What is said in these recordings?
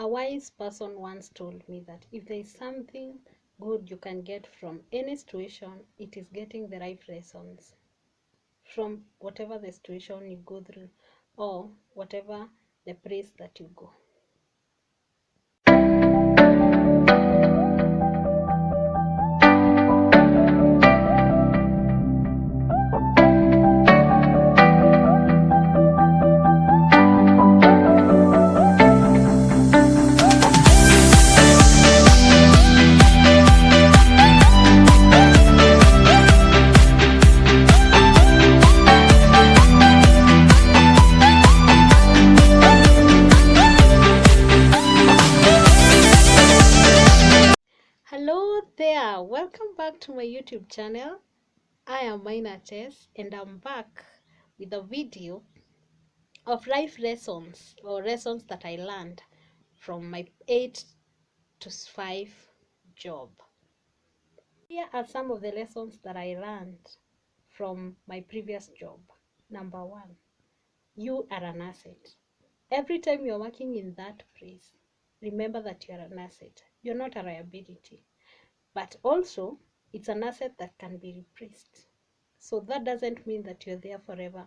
A wise person once told me that if there is something good you can get from any situation, it is getting the right lessons from whatever the situation you go through or whatever the place that you go. Hello there, welcome back to my YouTube channel. I am Mina Tess and I'm back with a video of life lessons or lessons that I learned from my 8 to 5 job. Here are some of the lessons that I learned from my previous job. Number one, you are an asset. Every time you're working in that place, remember that you're an asset. You're not a liability. But also, it's an asset that can be replaced. So that doesn't mean that you're there forever.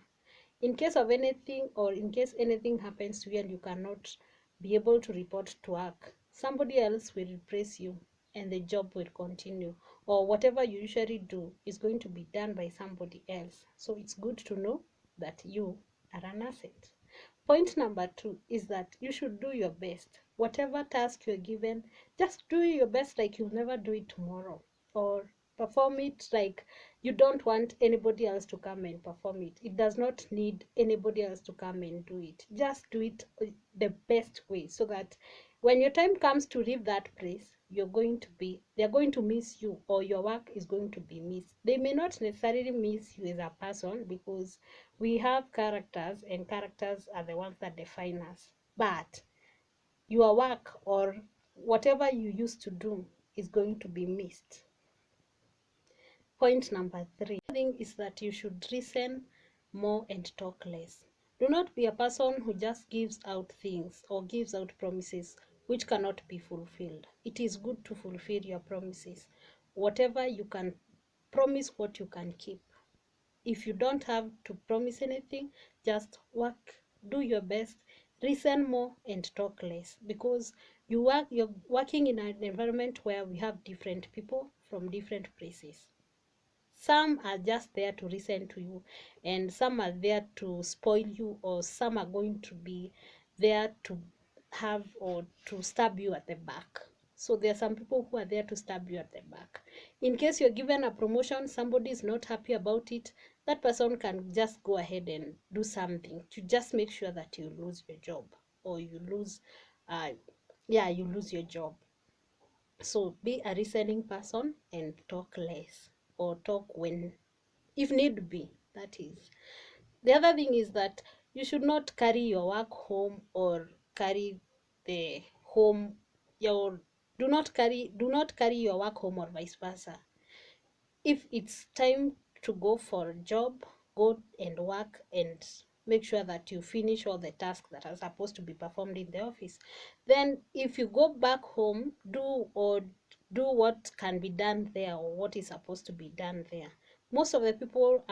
In case of anything, or in case anything happens to you and you cannot be able to report to work, somebody else will replace you and the job will continue. Or whatever you usually do is going to be done by somebody else. So it's good to know that you are an asset. Point number two is that you should do your best. Whatever task you're given, just do your best like you'll never do it tomorrow. Or perform it like you don't want anybody else to come and perform it. It does not need anybody else to come and do it. Just do it the best way so that when your time comes to leave that place, they're going to miss you, or your work is going to be missed. They may not necessarily miss you as a person, because we have characters and characters are the ones that define us. But your work or whatever you used to do is going to be missed. Point number three, the thing is that you should listen more and talk less. Do not be a person who just gives out things or gives out promises which cannot be fulfilled. It is good to fulfill your promises. Whatever you can promise, what you can keep. If you don't have to promise anything, just work, do your best, listen more and talk less, because you're working in an environment where we have different people from different places. Some are just there to listen to you, and some are there to spoil you, or some are going to be there to have or to stab you at the back. So there are some people who are there to stab you at the back. In case you're given a promotion, somebody is not happy about it, that person can just go ahead and do something to just make sure that you lose your job, or you lose your job. So be a listening person and talk less, or talk when if need be. That is. The other thing is that you should not carry your work home, or carry the home your do not carry your work home, or vice versa. If it's time to go for a job, go and work and make sure that you finish all the tasks that are supposed to be performed in the office. Then if you go back home, do what can be done there, or what is supposed to be done there. Most of the people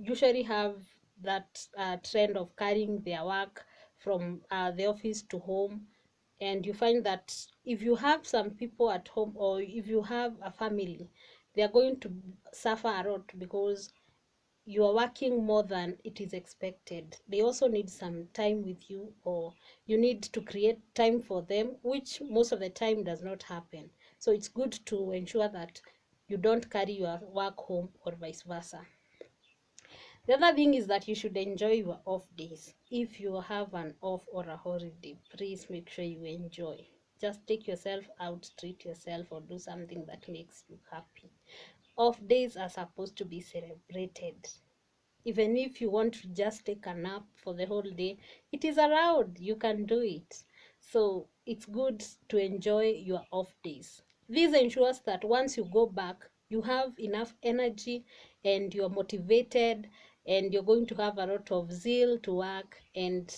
usually have that trend of carrying their work from the office to home. And you find that if you have some people at home, or if you have a family, they are going to suffer a lot, because you are working more than it is expected. They also need some time with you, or you need to create time for them, which most of the time does not happen. So it's good to ensure that you don't carry your work home, or vice versa. The other thing is that you should enjoy your off days. If you have an off or a holiday, please make sure you enjoy. Just take yourself out, treat yourself, or do something that makes you happy. Off days are supposed to be celebrated. Even if you want to just take a nap for the whole day, it is allowed. You can do it. So it's good to enjoy your off days. This ensures that once you go back, you have enough energy and you're motivated, and you're going to have a lot of zeal to work, and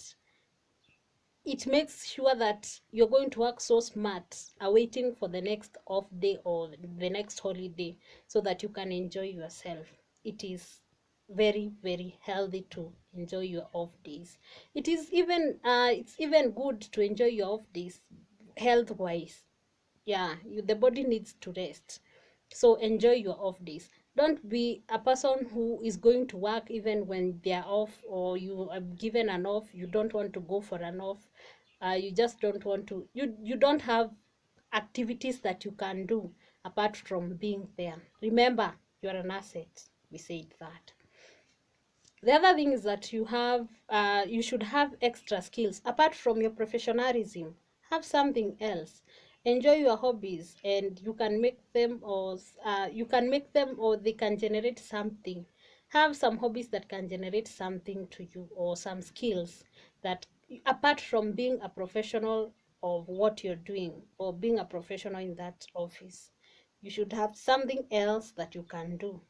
it makes sure that you're going to work so smart, awaiting for the next off day or the next holiday, so that you can enjoy yourself. It is very, very healthy to enjoy your off days. It is even it's even good to enjoy your off days health wise. Yeah, the body needs to rest, so enjoy your off days. Don't be a person who is going to work even when they are off, or you are given an off, you don't want to go for an off. You just don't want to, you don't have activities that you can do apart from being there. Remember, you're an asset. We said that. The other thing is that you should have extra skills apart from your professionalism. Have something else. Enjoy your hobbies, and you can make them, or they can generate something. Have some hobbies that can generate something to you, or some skills that, apart from being a professional of what you're doing, or being a professional in that office, you should have something else that you can do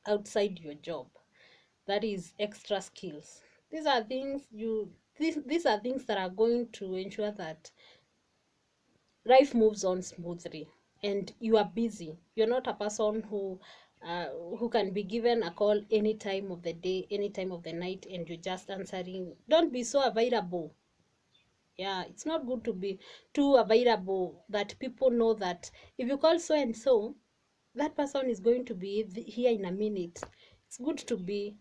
outside your job, that is extra skills. These are things that are going to ensure that life moves on smoothly, and you are busy. You're not a person who can be given a call any time of the day, any time of the night, and you're just answering. Don't be so available. Yeah, it's not good to be too available, that people know that if you call so and so, that person is going to be here in a minute. It's good to be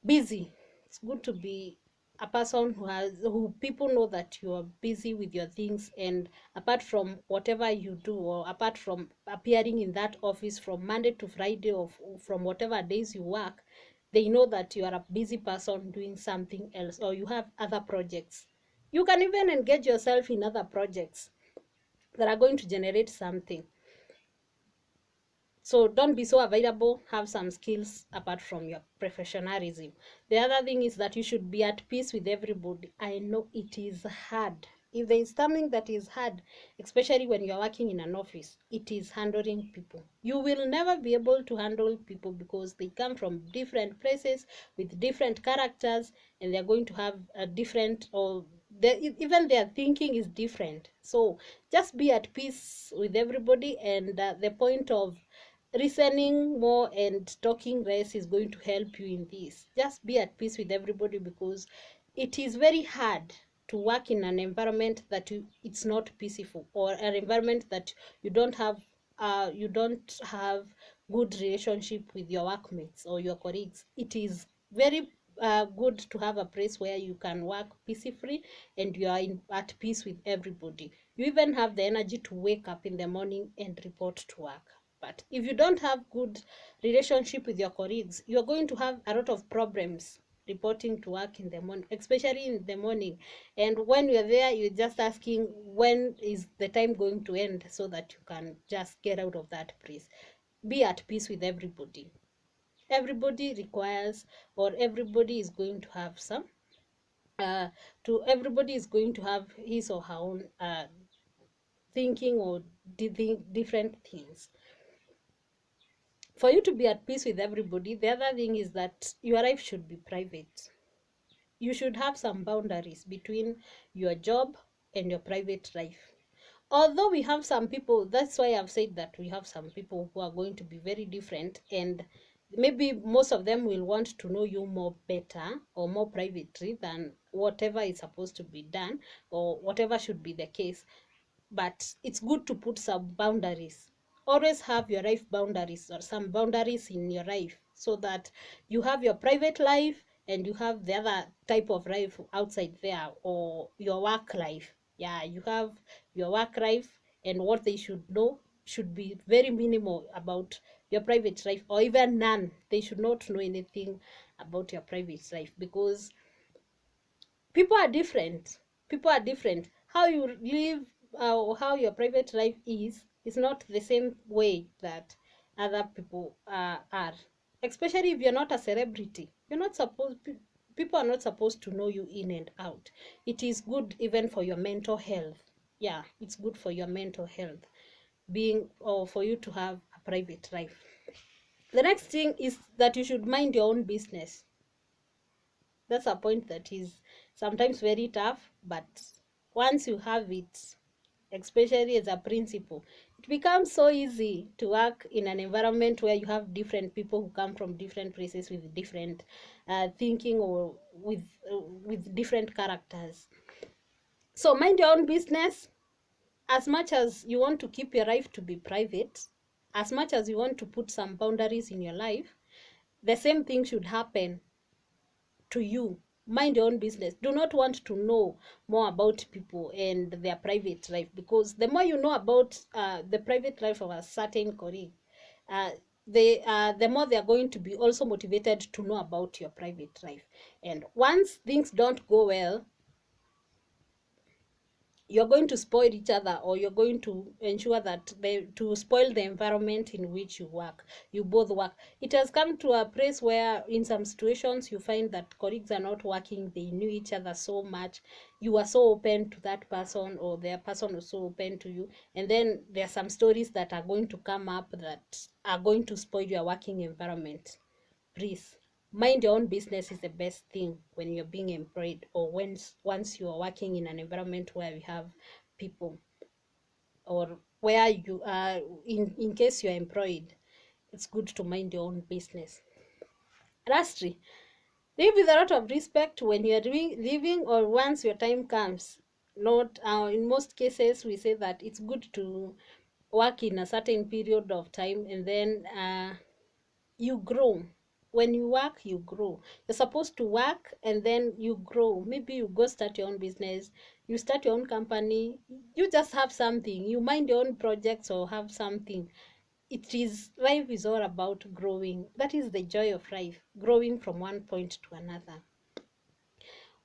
busy. It's good to be a person who people know that you are busy with your things, and apart from whatever you do, or apart from appearing in that office from Monday to Friday, or from whatever days you work, they know that you are a busy person doing something else, or you have other projects. You can even engage yourself in other projects that are going to generate something. So don't be so available. Have some skills apart from your professionalism. The other thing is that you should be at peace with everybody. I know it is hard. If there is something that is hard, especially when you're working in an office, it is handling people. You will never be able to handle people, because they come from different places with different characters, and they're going to have a different, or even their thinking is different. So just be at peace with everybody, and the point of listening more and talking less is going to help you in this. Just be at peace with everybody, because it is very hard to work in an environment that it's not peaceful, or an environment that you don't have good relationship with your workmates or your colleagues. It is very good to have a place where you can work peacefully, and you are at peace with everybody. You even have the energy to wake up in the morning and report to work. But if you don't have good relationship with your colleagues, you're going to have a lot of problems reporting to work in the morning, especially in the morning. And when you're there, you're just asking, when is the time going to end, so that you can just get out of that place. Be at peace with everybody. Everybody requires, or everybody is going to have some to everybody is going to have his or her own thinking, or different things. For you to be at peace with everybody, the other thing is that your life should be private. You should have some boundaries between your job and your private life. Although we have some people, that's why I've said that we have some people who are going to be very different, and maybe most of them will want to know you more better, or more privately, than whatever is supposed to be done, or whatever should be the case. But it's good to put some boundaries. Always have your life boundaries, or some boundaries in your life, so that you have your private life, and you have the other type of life outside there, or your work life. Yeah, you have your work life, and what they should know should be very minimal about your private life, or even none. They should not know anything about your private life, because people are different. People are different. How you live, or how your private life is not the same way that other people are. Especially if you're not a celebrity, you're not supposed people are not supposed to know you in and out. It is good even for your mental health. Yeah, it's good for your mental health, being, or for you to have a private life. The next thing is that you should mind your own business. That's a point that is sometimes very tough, but once you have it, especially as a principal, it becomes so easy to work in an environment where you have different people who come from different places with different thinking, or with different characters. So mind your own business. As much as you want to keep your life to be private, as much as you want to put some boundaries in your life, the same thing should happen to you. Mind your own business. Do not want to know more about people and their private life, because the more you know about the private life of a certain colleague, uh, the more they are going to be also motivated to know about your private life. And once things don't go well, you're going to spoil each other, or you're going to ensure that to spoil the environment in which you both work. It has come to a place where in some situations you find that colleagues are not working, they knew each other so much, you are so open to that person, or their person was so open to you, and then there are some stories that are going to come up that are going to spoil your working environment. Please mind your own business is the best thing when you're being employed, or once you are working in an environment where you have people, or where you are in case you're employed. It's good to mind your own business. Lastly, live with a lot of respect when you're doing living, or once your time comes. Not in most cases we say that it's good to work in a certain period of time, and then you grow. When you work, you grow. You're supposed to work and then you grow. Maybe you go start your own business, you start your own company, you just have something, you mind your own projects or have something. It is, life is all about growing. That is the joy of life, growing from one point to another.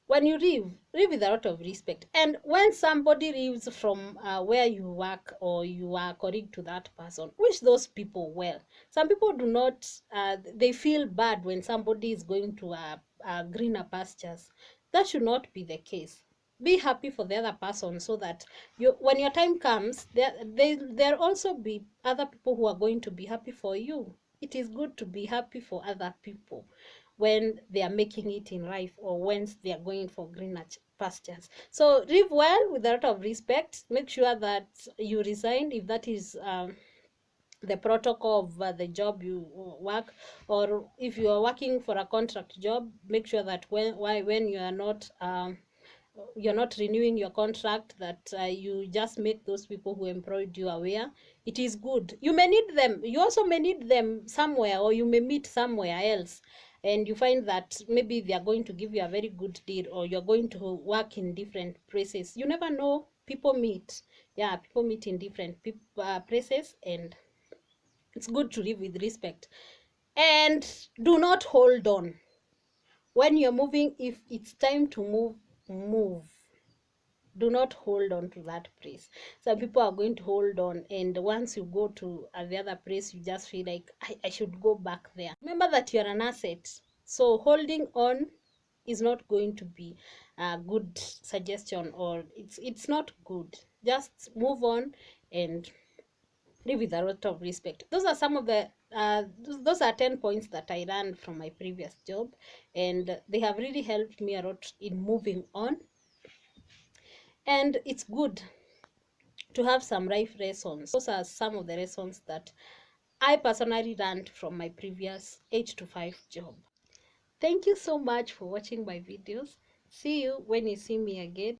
When you live with a lot of respect. And when somebody leaves from where you work, or you are colleague to that person, wish those people well. Some people do not, they feel bad when somebody is going to greener pastures. That should not be the case. Be happy for the other person, so that when your time comes, there also be other people who are going to be happy for you. It is good to be happy for other people when they are making it in life, or when they are going for greener pastures. So live well with a lot of respect. Make sure that you resign if that is the protocol of the job you work, or if you are working for a contract job, make sure that when you are not you're not renewing your contract, that you just make those people who employed you aware. It is good. You may need them, you also may need them somewhere, or you may meet somewhere else, and you find that maybe they are going to give you a very good deal, or you're going to work in different places. You never know, people meet. Yeah, people meet in different places, and it's good to live with respect. And do not hold on when you're moving. If it's time to move. Do not hold on to that place. Some people are going to hold on, and once you go to the other place, you just feel like I should go back there. Remember that you're an asset, so holding on is not going to be a good suggestion, or it's not good. Just move on and live with a lot of respect. Those are some of the those are 10 points that I learned from my previous job, and they have really helped me a lot in moving on. And it's good to have some life lessons. Those are some of the lessons that I personally learned from my previous 8 to 5 job. Thank you so much for watching my videos. See you when you see me again.